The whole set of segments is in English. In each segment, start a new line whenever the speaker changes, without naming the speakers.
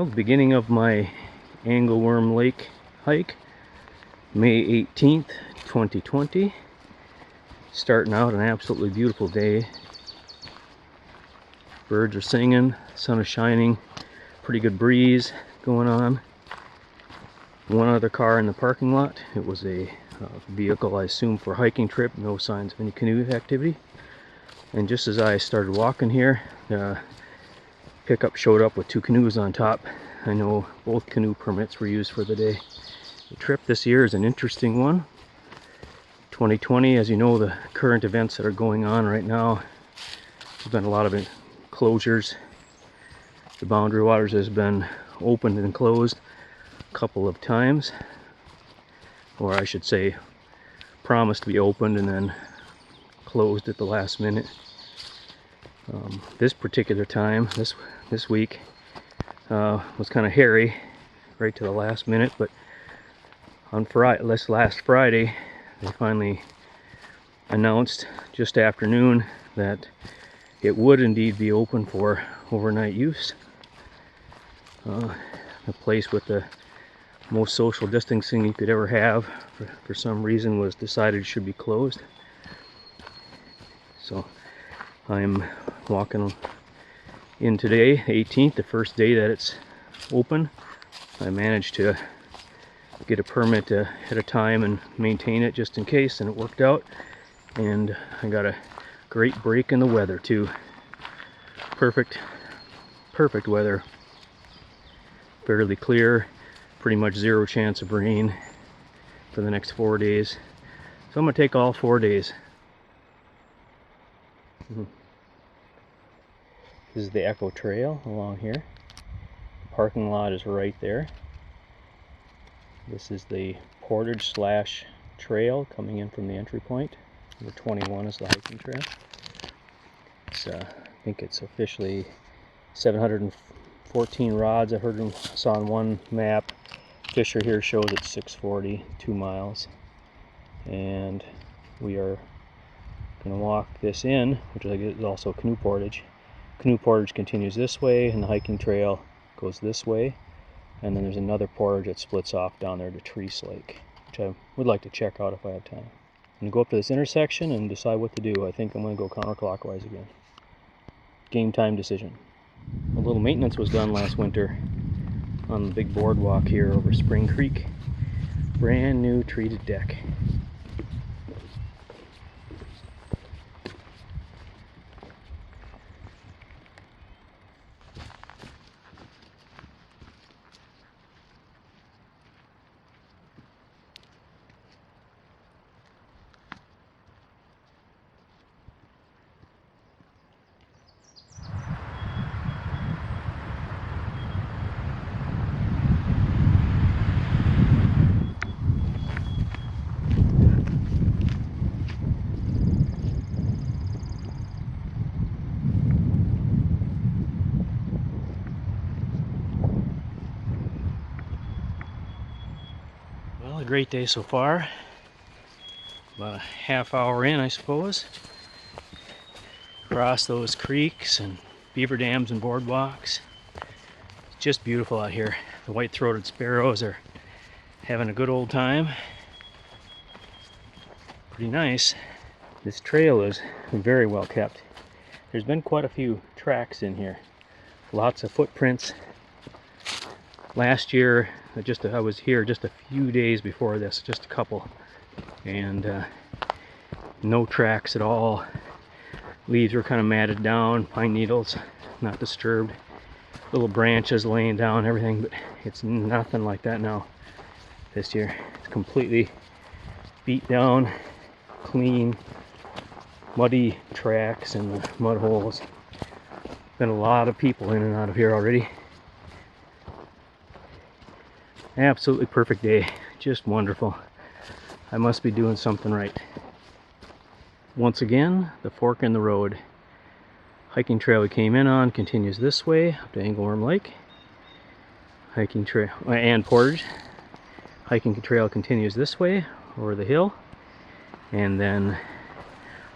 Well, the beginning of my Angleworm Lake hike, May 18th, 2020. Starting out an absolutely beautiful day. Birds are singing, sun is shining, pretty good breeze going on. One other car in the parking lot. It was a vehicle, I assume, for a hiking trip. No signs of any canoe activity. And just as I started walking here, pickup showed up with 2 canoes on top. I know both canoe permits were used for the day. The trip this year is an interesting one. 2020, as you know, the current events that are going on right now, there's been a lot of closures. The boundary waters has been opened and closed a couple of times, or I should say promised to be opened and then closed at the last minute. This particular time, this week, was kind of hairy right to the last minute, but on last Friday they finally announced just afternoon that it would indeed be open for overnight use. The place with the most social distancing you could ever have, for some reason, was decided should be closed. So I'm walking in today, 18th, the first day that it's open. I managed to get a permit ahead of time and maintain it just in case, and it worked out. And I got a great break in the weather too. Perfect weather. Fairly clear, pretty much 0 chance of rain for the next 4 days. So I'm gonna take all 4 days. This is the Echo Trail along here. The parking lot is right there. This is the portage / trail coming in from the entry point. Number 21 is the hiking trail. It's, I think it's officially 714 rods. I saw on one map. Fisher here shows it's 640, 2 miles. And we are going to walk this in, which is also canoe portage. Canoe portage continues this way, and the hiking trail goes this way. And then there's another portage that splits off down there to Treese Lake, which I would like to check out if I have time. I'm going to go up to this intersection and decide what to do. I think I'm going to go counterclockwise again. Game time decision. A little maintenance was done last winter on the big boardwalk here over Spring Creek. Brand new treated deck. Well, a great day so far. About a half hour in, I suppose. Across those creeks and beaver dams and boardwalks. It's just beautiful out here. The white-throated sparrows are having a good old time. Pretty nice. This trail is very well kept. There's been quite a few tracks in here. Lots of footprints. Last year, I was here just a few days before this, just a couple, and no tracks at all. Leaves were kind of matted down, pine needles not disturbed, little branches laying down, everything, but it's nothing like that now this year. It's completely beat down, clean, muddy tracks and mud holes. Been a lot of people in and out of here already. Absolutely perfect day, just wonderful. I must be doing something right. Once again, the fork in the road. Hiking trail we came in on continues this way up to Angleworm Lake. Hiking trail and portage. Hiking trail continues this way over the hill, and then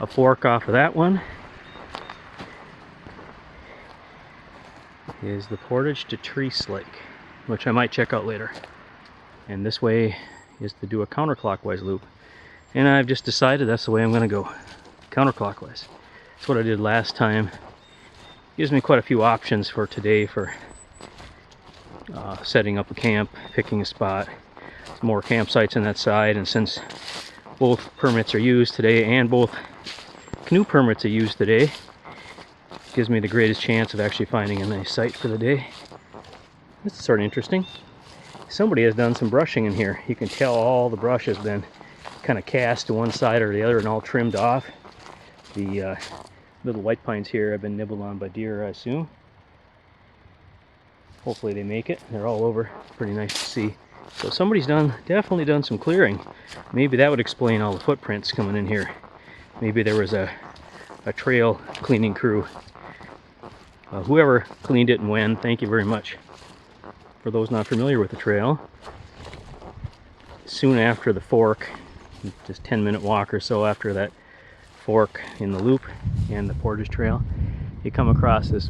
a fork off of that one is the portage to Treese Lake, which I might check out later. And this way is to do a counterclockwise loop. And I've just decided that's the way I'm going to go, counterclockwise. That's what I did last time. Gives me quite a few options for today for setting up a camp, picking a spot. There's more campsites on that side, and since both permits are used today and both canoe permits are used today, gives me the greatest chance of actually finding a nice site for the day. This is sort of interesting. Somebody has done some brushing in here. You can tell all the brush has been kind of cast to one side or the other and all trimmed off. The little white pines here have been nibbled on by deer, I assume. Hopefully they make it. They're all over. Pretty nice to see. So somebody's definitely done some clearing. Maybe that would explain all the footprints coming in here. Maybe there was a trail cleaning crew. Whoever cleaned it and when, thank you very much. For those not familiar with the trail, soon after the fork, just 10-minute walk or so after that fork in the loop and the portage trail, you come across this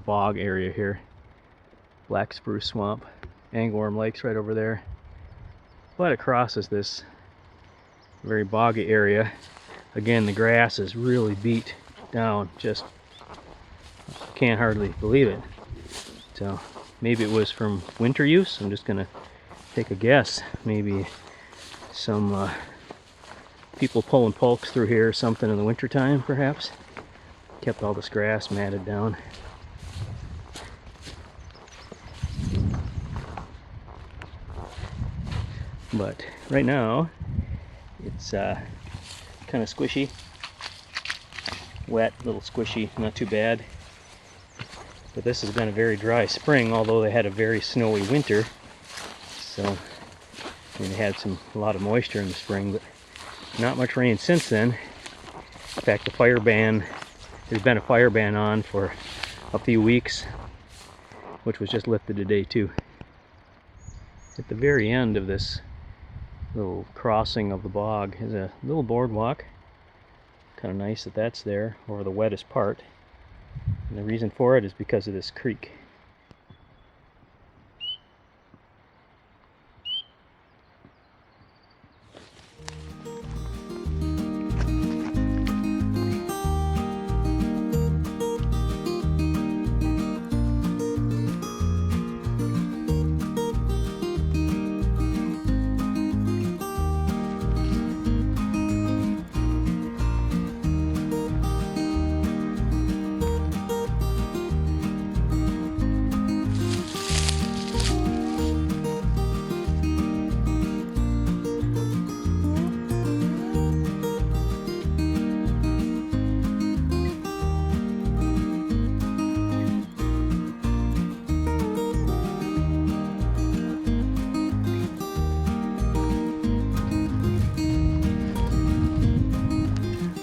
bog area here. Black spruce swamp, Angleworm Lake's right over there. But it crosses this very boggy area. Again, the grass is really beat down, just can't hardly believe it. So maybe it was from winter use. I'm just gonna take a guess. Maybe some people pulling pulks through here or something in the winter time, perhaps. Kept all this grass matted down. But right now it's kind of squishy, wet, a little squishy, not too bad. But this has been a very dry spring, although they had a very snowy winter. So they had a lot of moisture in the spring, but not much rain since then. In fact, there's been a fire ban on for a few weeks, which was just lifted today too. At the very end of this little crossing of the bog is a little boardwalk. Kind of nice that that's there over the wettest part. And the reason for it is because of this creek.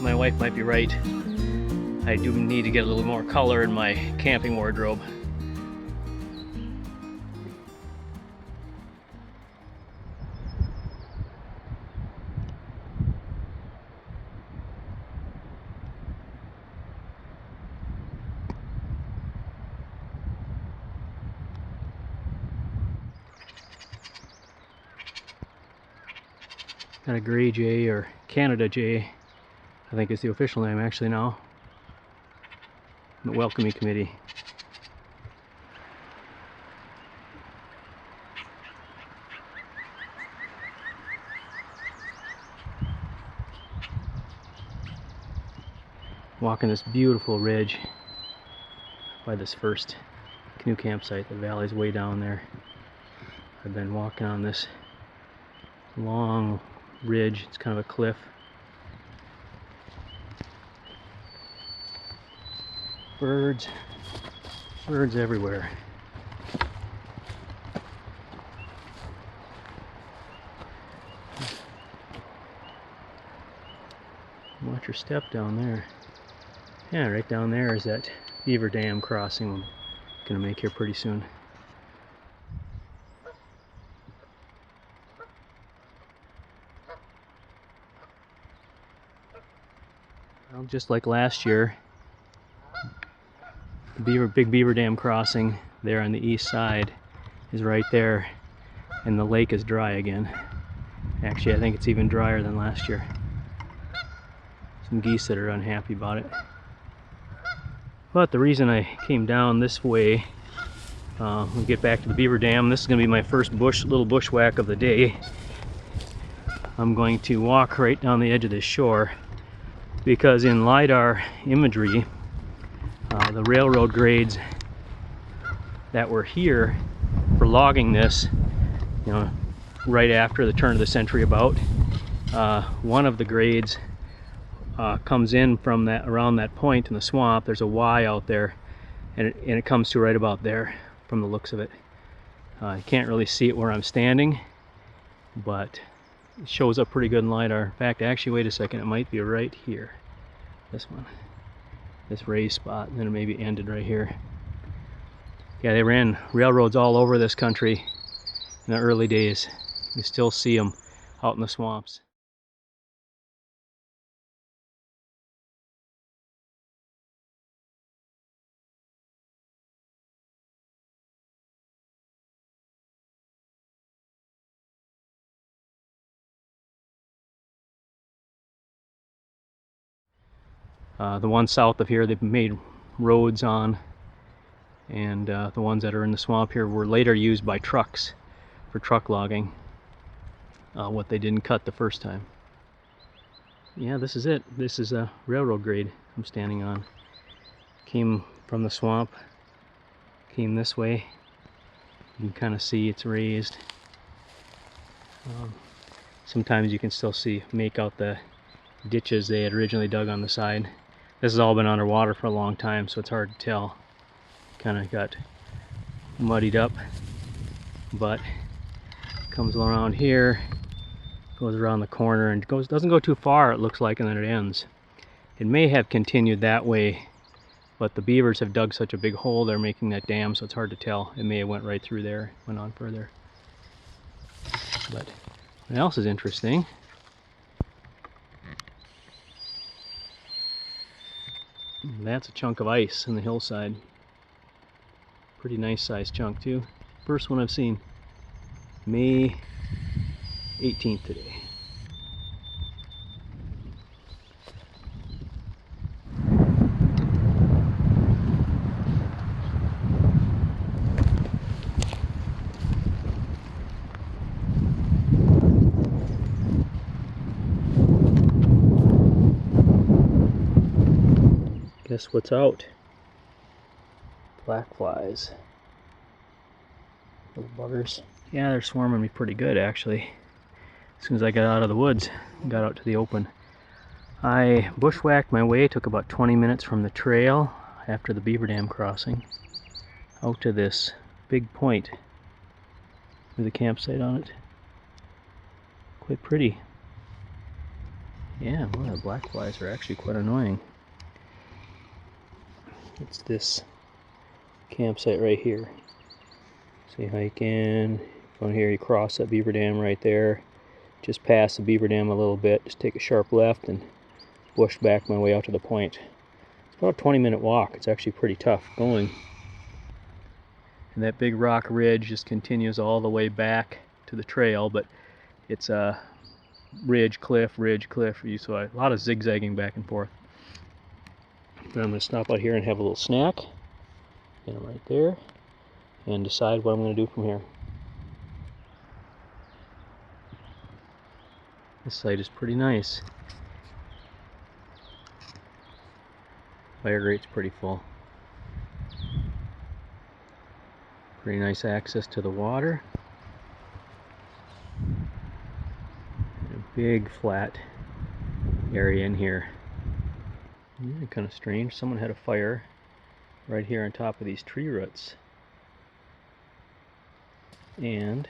My wife might be right. I do need to get a little more color in my camping wardrobe. Got a gray jay, or Canada jay, I think is the official name actually now. The welcoming committee. Walking this beautiful ridge by this first canoe campsite. The valley's way down there. I've been walking on this long ridge. It's kind of a cliff. Birds everywhere. Watch your step down there. Yeah, right down there is that Beaver Dam Crossing I'm gonna make here pretty soon. Well, just like last year, The big Beaver Dam Crossing there on the east side is right there, and the lake is dry again. Actually, I think it's even drier than last year. Some geese that are unhappy about it. But the reason I came down this way, we'll get back to the Beaver Dam. This is going to be my first little bushwhack of the day. I'm going to walk right down the edge of this shore because in LiDAR imagery, the railroad grades that were here for logging this, you know, right after the turn of the century about, one of the grades comes in from that, around that point in the swamp. There's a Y out there, and it comes to right about there from the looks of it. You can't really see it where I'm standing, but it shows up pretty good in LiDAR. In fact, actually, wait a second, it might be right here. This one. This raised spot, and then it maybe ended right here. Yeah, they ran railroads all over this country in the early days. You still see them out in the swamps. The ones south of here they've made roads on, and the ones that are in the swamp here were later used by trucks for truck logging, what they didn't cut the first time. Yeah, this is it. This is a railroad grade I'm standing on. Came from the swamp, came this way. You can kind of see it's raised. Sometimes you can still make out the ditches they had originally dug on the side. This has all been underwater for a long time, so it's hard to tell. Kind of got muddied up, but comes around here, goes around the corner, and doesn't go too far, it looks like, and then it ends. It may have continued that way, but the beavers have dug such a big hole they're making that dam, so it's hard to tell. It may have went right through there, went on further. But what else is interesting? That's a chunk of ice in the hillside. Pretty nice sized chunk too. First one I've seen. May 18th today. Guess what's out? Black flies. Little buggers. Yeah, they're swarming me pretty good actually. As soon as I got out of the woods, got out to the open. I bushwhacked my way, took about 20 minutes from the trail after the Beaver Dam crossing out to this big point with a campsite on it. Quite pretty. Yeah, well, the black flies are actually quite annoying. It's this campsite right here. So you hike in, from here you cross that Beaver Dam right there, just past the Beaver Dam a little bit, just take a sharp left and bush back my way out to the point. It's about a 20-minute walk. It's actually pretty tough going. And that big rock ridge just continues all the way back to the trail, but it's a ridge, cliff, so a lot of zigzagging back and forth. But I'm going to stop out here and have a little snack. Get them right there. And decide what I'm going to do from here. This site is pretty nice. Fire grate's pretty full. Pretty nice access to the water. And a big flat area in here. Yeah, kind of strange. Someone had a fire right here on top of these tree roots. And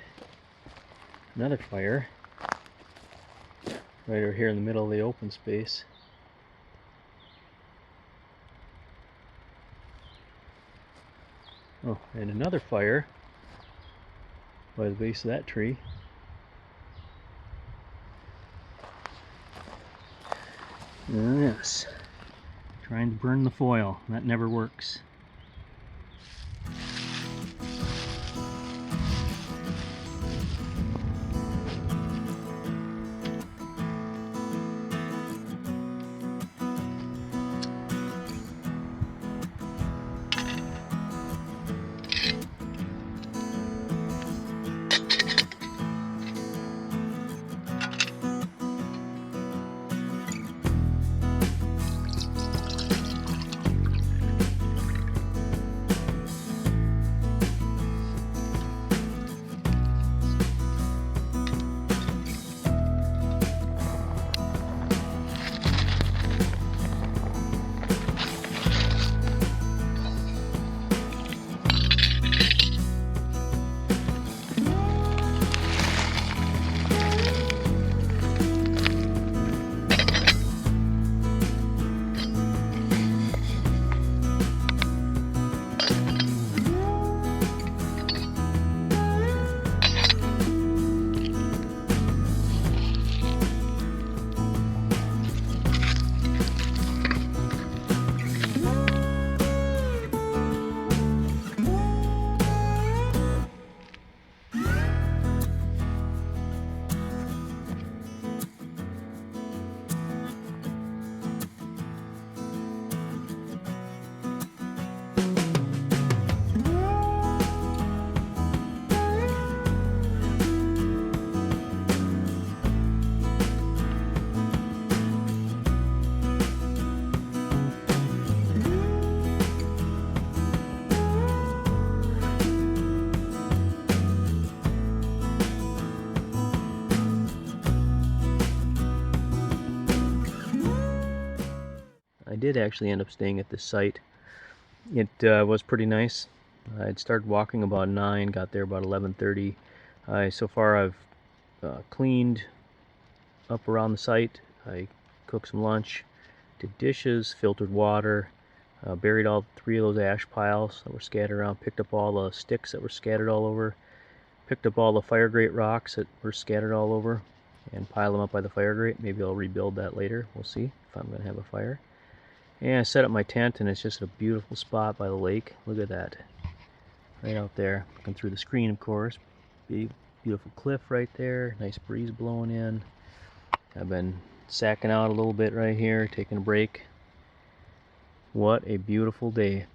another fire right over here in the middle of the open space. Oh, and another fire by the base of that tree. Yes, trying to burn the foil. That never works. did actually end up staying at this site. It was pretty nice. I'd started walking about 9, got there about 11:30. So far I've cleaned up around the site. I cooked some lunch, did dishes, filtered water, buried all 3 of those ash piles that were scattered around, picked up all the sticks that were scattered all over, picked up all the fire grate rocks that were scattered all over, and piled them up by the fire grate. Maybe I'll rebuild that later. We'll see if I'm going to have a fire. And I set up my tent, and it's just a beautiful spot by the lake. Look at that. Right out there. Looking through the screen, of course. Big, beautiful cliff right there. Nice breeze blowing in. I've been sacking out a little bit right here, taking a break. What a beautiful day.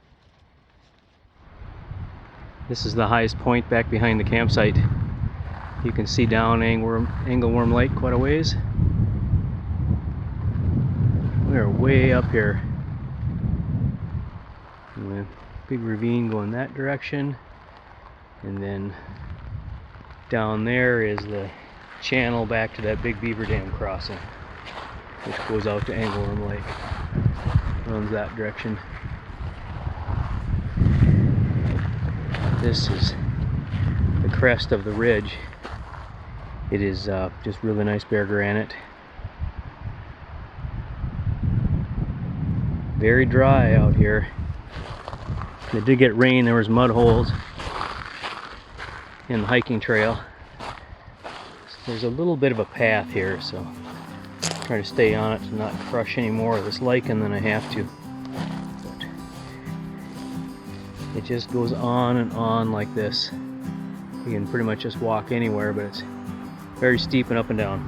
This is the highest point back behind the campsite. You can see down Angleworm Lake quite a ways. We're way up here. And a big ravine going that direction. And then down there is the channel back to that big Beaver Dam Crossing, which goes out to Angleworm Lake. Runs that direction. This is the crest of the ridge. It is just really nice bare granite. Very dry out here. It did get rain. There was mud holes in the hiking trail. There's a little bit of a path here, so I'm trying to stay on it to not crush any more of this lichen than I have to. But it just goes on and on like this. You can pretty much just walk anywhere, but it's very steep and up and down.